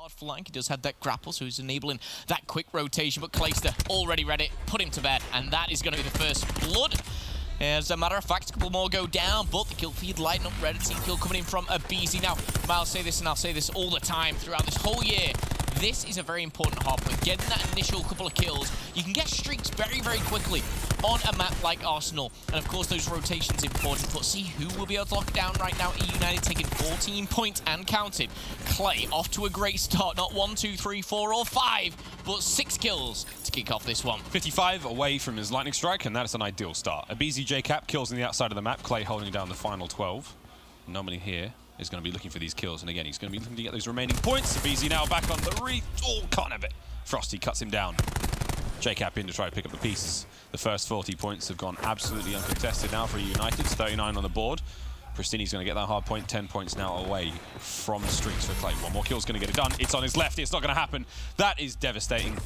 hard flank. He does have that grapple, so he's enabling that quick rotation. But Clayster already read it, put him to bed, and that is going to be the first blood. As a matter of fact, a couple more go down, but the kill feed lighting up. Red team kill coming in from aBeZy. Now, Miles say this, and I'll say this all the time throughout this whole year. This is a very important hardpoint. Getting that initial couple of kills, you can get streaks very, very quickly on a map like Arsenal. And of course, those rotations important. But see who will be able to lock it down right now. eUnited taking 14 points and counting. Clay off to a great start. Not 1, 2, 3, 4, or 5, but 6 kills to kick off this one. 55 away from his lightning strike, and that is an ideal start. aBeZy JCap kills on the outside of the map. Clay holding down the final 12. Nobody here is going to be looking for these kills, and again, he's going to be looking to get those remaining points. aBeZy now back on the oh, can't have it. Frosty cuts him down. JCap in to try to pick up the pieces. The first 40 points have gone absolutely uncontested now for eUnited. 39 on the board. Pristini's going to get that hard point. 10 points now away from streaks for Clay. One more kill is going to get it done. It's on his left. It's not going to happen. That is devastating.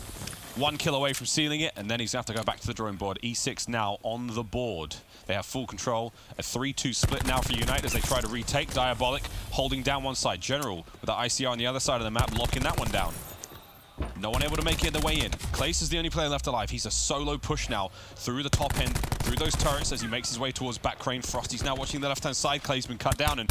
1 kill away from sealing it, and then he's going to have to go back to the drawing board. E6 now on the board. They have full control. A 3-2 split now for United as they try to retake. Diabolic holding down one side. General with the ICR on the other side of the map, locking that one down. No one able to make it the way in. Clayster is the only player left alive. He's a solo push now through the top end, through those turrets as he makes his way towards back crane. Frosty's now watching the left-hand side. Clay's been cut down, and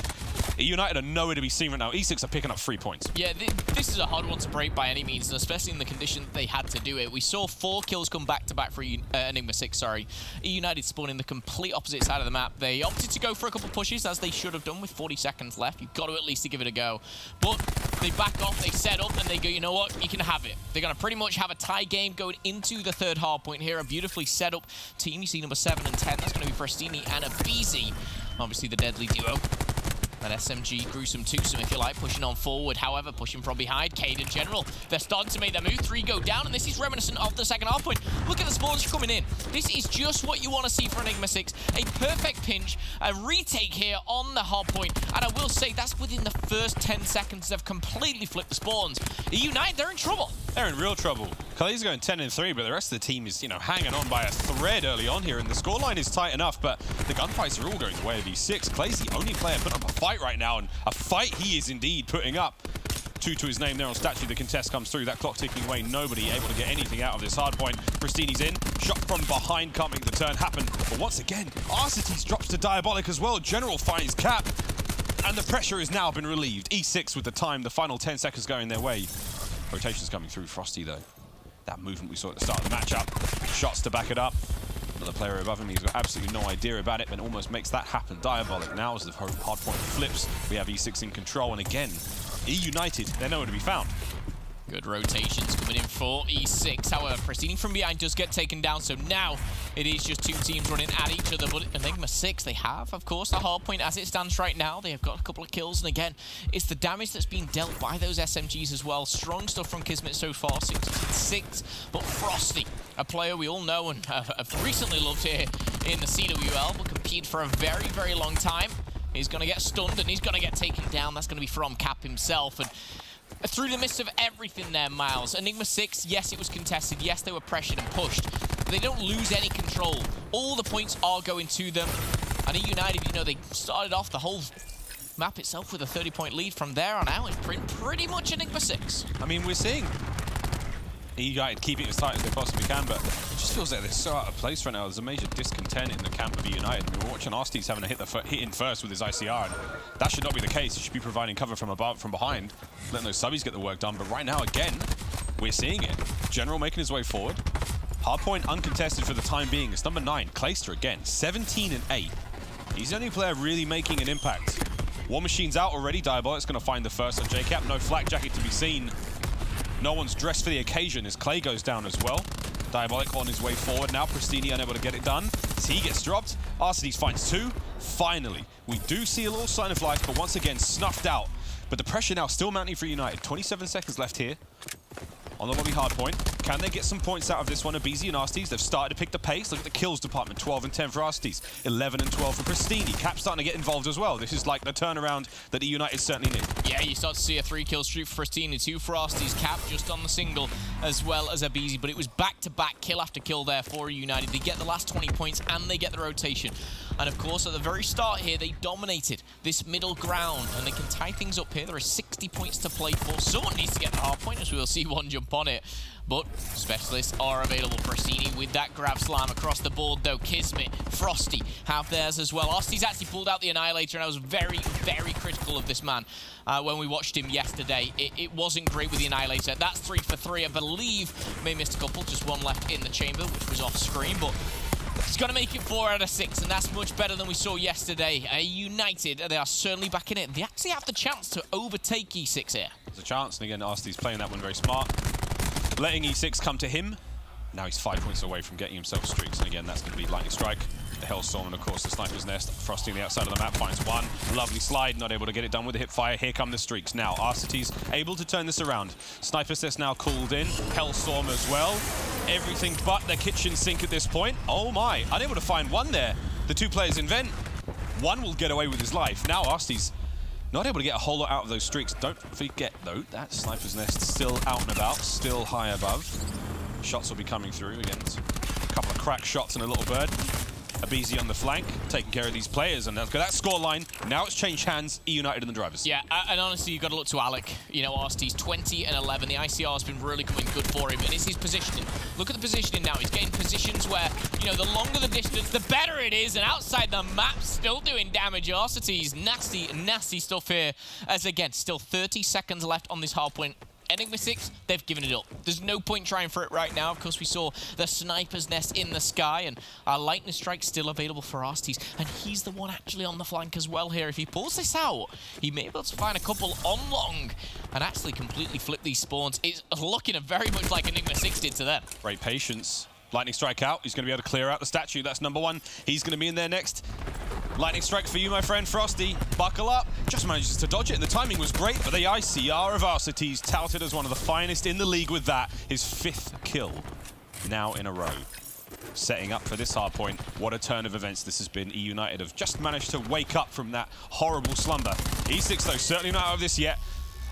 eUnited are nowhere to be seen right now. E6 are picking up 3 points. Yeah, this is a hard one to break by any means, and especially in the condition that they had to do it. We saw 4 kills come back-to-back for Enigma6, sorry. eUnited spawning the complete opposite side of the map. They opted to go for a couple pushes, as they should have done with 40 seconds left. You've got to at least give it a go. But they back off, they set up, and they go, you know what, you can have it. They're going to pretty much have a tie game going into the third hard point here. A beautifully set up team. You see number 7 and 10. That's going to be Pristini and aBeZy. Obviously the deadly duo. That SMG, gruesome twosome, if you like, pushing on forward. However, pushing from behind. Cade and General, they're starting to make their move. 3 go down, and this is reminiscent of the second half point. Look at the spawns coming in. This is just what you want to see for Enigma6. A perfect pinch, a retake here on the hard point. And I will say, that's within the first 10 seconds. They've completely flipped the spawns. eUnited, they're in trouble. They're in real trouble. Clay's going 10-3, but the rest of the team is, hanging on by a thread early on here, and the scoreline is tight enough, but the gunfights are all going the way of E6. Clay's the only player putting up a fight right now, and a fight he is indeed putting up. 2 to his name there on statue. The contest comes through. That clock ticking away. Nobody able to get anything out of this hard point. Pristini's in. Shot from behind. Can't make the turn happen. But once again, Arcetes drops to Diabolic as well. General finds Cap. And the pressure has now been relieved. E6 with the time. The final 10 seconds going their way. Rotations coming through. Frosty, though. That movement we saw at the start of the matchup. Shots to back it up. Another player above him. He's got absolutely no idea about it, but almost makes that happen. Diabolic now as the hard point flips. We have E6 in control. And again, eUnited, they're nowhere to be found. Good rotations coming in for E6. However, Pristini from behind does get taken down, so now it is just 2 teams running at each other. But Enigma6, they have, of course, the hard point as it stands right now. They have got a couple of kills, and again, it's the damage that's being dealt by those SMGs as well. Strong stuff from Kismet so far, 6-6. But Frosty, a player we all know and have recently loved here in the CWL, but competed for a very, very long time. He's going to get stunned, and he's going to get taken down. That's going to be from Cap himself. And through the midst of everything there, Miles, Enigma6, yes, it was contested. Yes, they were pressured and pushed. But they don't lose any control. All the points are going to them. And eUnited, they started off the whole map itself with a 30-point lead. From there on out, it's pretty much Enigma6. I mean, we're seeing eUnited keeping it as tight as they possibly can, but it just feels like they're so out of place right now. There's a major discontent in the camp of eUnited. We were watching Arcetes having to hit in first with his ICR, and that should not be the case. He should be providing cover from above, from behind, letting those subbies get the work done. But right now, again, we're seeing it. General making his way forward. Hardpoint uncontested for the time being. It's number 9, Clayster again, 17-8. He's the only player really making an impact. War Machine's out already. Diabolic's going to find the first on JCap. No flak jacket to be seen. No one's dressed for the occasion as Clay goes down as well. Diabolic on his way forward now. Pristini unable to get it done. As he gets dropped, Arcetes finds 2. Finally, we do see a little sign of life, but once again snuffed out. But the pressure now still mounting for United. 27 seconds left here on the lobby hardpoint. Can they get some points out of this one? eBeezy and Arsties, they've started to pick the pace. Look at the kills department, 12 and 10 for Arsties, 11 and 12 for Pristini. Cap's starting to get involved as well. This is like the turnaround that eUnited certainly need. Yeah, you start to see a 3-kill streak for Pristini, 2 for Arsties, Cap just on the single, as well as eBeezy, but it was back-to-back kill after kill there for eUnited. They get the last 20 points and they get the rotation. And of course, at the very start here, they dominated this middle ground, and they can tie things up here. There are 60 points to play for. Someone needs to get the hardpoint, as we'll see one jump on it. But specialists are available for Pristini with that grab slam across the board, though. Kismet, Frosty have theirs as well. Arsties actually pulled out the Annihilator, and I was very, very critical of this man when we watched him yesterday. It wasn't great with the Annihilator. That's 3 for 3, I believe. May have missed a couple, just one left in the chamber, which was off screen, but he's going to make it 4 out of 6, and that's much better than we saw yesterday. eUnited, they are certainly back in it. They actually have the chance to overtake E6 here. There's a chance, and again, Arsties playing that one very smart. Letting E6 come to him. Now he's 5 points away from getting himself streaks, and again, that's going to be Lightning Strike, the Hellstorm, and of course the Sniper's Nest. Frosty on the outside of the map finds one. Lovely slide, not able to get it done with the hip fire. Here come the streaks. Now, Arcity's able to turn this around. Sniper's Nest now called in. Hellstorm as well. Everything but the kitchen sink at this point. Oh my, unable to find one there. The 2 players in vent. One will get away with his life. Now Arsty's not able to get a whole lot out of those streaks. Don't forget, though, that Sniper's Nest still out and about, still high above. Shots will be coming through. Again, a couple of crack shots and a little bird. eBeezy on the flank, taking care of these players, and look at that scoreline. Now it's changed hands, eUnited and the drivers. Yeah, and honestly, you've got to look to Alec. You know, Arsty's 20 and 11. The ICR has been really coming good for him, and it's his positioning. Look at the positioning now. He's getting positions where, you know, the longer the distance, the better it is, and outside the map, still doing damage. Arsty's nasty, nasty stuff here, as again, still 30 seconds left on this hardpoint. Enigma6, they've given it up. There's no point trying for it right now. Of course, we saw the Sniper's Nest in the sky, and Lightning Strike still available for Arsties, and he's the one actually on the flank as well here. If he pulls this out, he may be able to find a couple on long and actually completely flip these spawns. It's looking very much like Enigma6 did to them. Great patience. Lightning Strike out. He's going to be able to clear out the statue. That's number 1. He's going to be in there next. Lightning Strike for you, my friend. Frosty, buckle up. Just manages to dodge it, and the timing was great, but the ICR of Arcity's touted as one of the finest in the league with that. His 5th kill now in a row. Setting up for this hardpoint. What a turn of events this has been. eUnited have just managed to wake up from that horrible slumber. E6, though, certainly not out of this yet,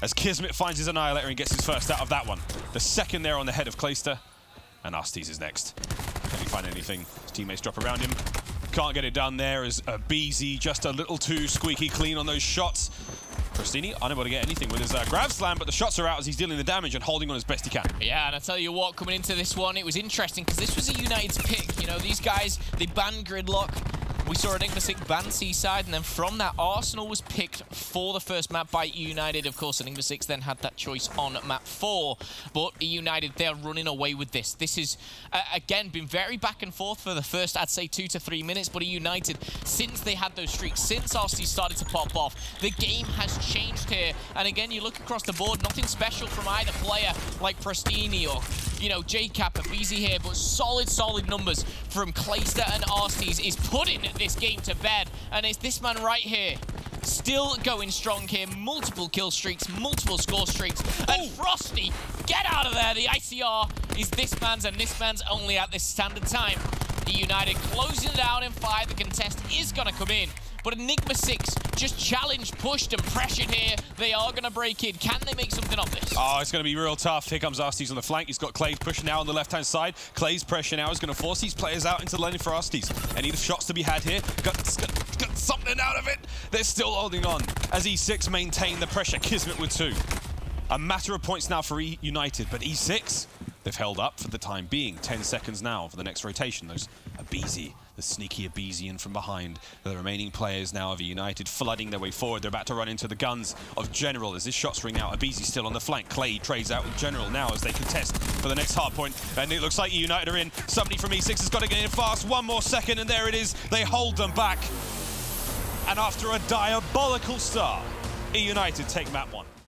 as Kismet finds his Annihilator and gets his first out of that one. The second there on the head of Clayster, and Arsties is next. Can he find anything? His teammates drop around him. Can't get it done there as eBeezy just a little too squeaky clean on those shots. Pristini unable to get anything with his grab slam, but the shots are out as he's dealing the damage and holding on as best he can. Yeah, and I tell you what, coming into this one, it was interesting because this was eUnited's pick. You know, these guys, they banned Gridlock. We saw Enigma6 ban Seaside, and then from that, Arsenal was picked for the first map by eUnited. Of course, Enigma6 then had that choice on map 4, but eUnited, they're running away with this. This is, again, been very back and forth for the first, I'd say, 2 to 3 minutes, but eUnited, since they had those streaks, since Arsty started to pop off, the game has changed here. And again, you look across the board, nothing special from either player, like Pristini or, you know, JCap, eBeezy here, but solid, solid numbers from Clayster and Arsties is putting this game to bed, and it's this man right here still going strong here. Multiple kill streaks, multiple score streaks, and Frosty, get out of there. The ICR is this man's, and this man's only at this standard time. eUnited closing it down in 5. The contest is going to come in, but Enigma6 just challenged, pushed, and pressured here. They are going to break in. Can they make something of this? Oh, it's going to be real tough. Here comes Arsties on the flank. He's got Clay pushing now on the left-hand side. Clay's pressure now is going to force these players out into the lane for Arsties. Any shots to be had here? Got something out of it. They're still holding on as E6 maintain the pressure. Kismet with 2. A matter of points now for eUnited, but E6, they've held up for the time being. 10 seconds now for the next rotation. Those eBeezy, the sneaky eBeezy in from behind. The remaining players now of eUnited flooding their way forward. They're about to run into the guns of General as his shots ring out. eBeezy still on the flank. Clay trades out with General now as they contest for the next hardpoint. And it looks like eUnited are in. Somebody from E6 has got to get in fast. 1 more second, and there it is. They hold them back. And after a diabolical start, eUnited take map 1.